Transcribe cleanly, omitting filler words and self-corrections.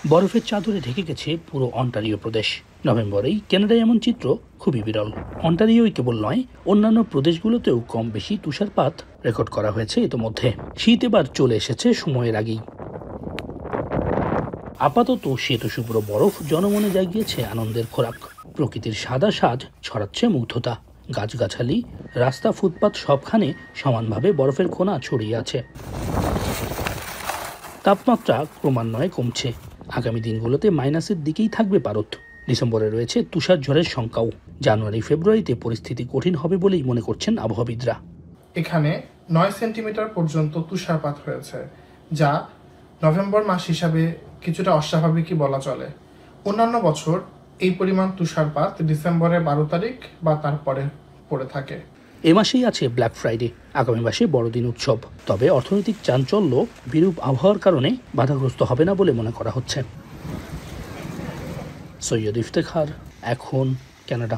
বরফের চাদরে ঢেকে গেছে পুরো অন্টারিও প্রদেশ। নভেম্বরেই কানাডায় এমন চিত্র খুবই বিরল। অন্টারিওই কেবল নয়, অন্যান্য প্রদেশগুলোতেও কম বেশি তুষারপাত রেকর্ড করা হয়েছে ইতোমধ্যে। শীত এবার চলে এসেছে সময়ের আগেই। আপাতত শ্বেতশুভ্র বরফ জনমনে জাগিয়েছে আনন্দের খোরাক। প্রকৃতির সাদা সাজ ছড়াচ্ছে মুগ্ধতা। গাছগাছালি, রাস্তা, ফুটপাত সবখানে সমানভাবে বরফের কণা ছড়িয়ে আছে। তাপমাত্রা ক্রমান্বয়ে কমছে। আগামী দিনগুলোতে মাইনাসের দিকেই থাকবে পারদ। ডিসেম্বরে রয়েছে তুষার ঝড়ের শঙ্কাও। জানুয়ারি ফেব্রুয়ারিতে পরিস্থিতি কঠিন হবে বলেই মনে করছেন আবহাওয়াবিদরা। এখানে 9 সেন্টিমিটার পর্যন্ত তুষারপাত হয়েছে, যা নভেম্বর মাস হিসাবে কিছুটা অস্বাভাবিকই বলা চলে। অন্যান্য বছর এই পরিমাণ তুষারপাত ডিসেম্বরের 12 তারিখ বা তারপরে পড়ে থাকে। এ মাসেই আছে ব্ল্যাক ফ্রাইডে, আগামী মাসে বড়দিন উৎসব। তবে অর্থনৈতিক চাঞ্চল্য বিরূপ আবহাওয়ার কারণে বাধাগ্রস্ত হবে না বলে মনে করা হচ্ছে। সৈয়দ ইফতেখার, এখন, কানাডা।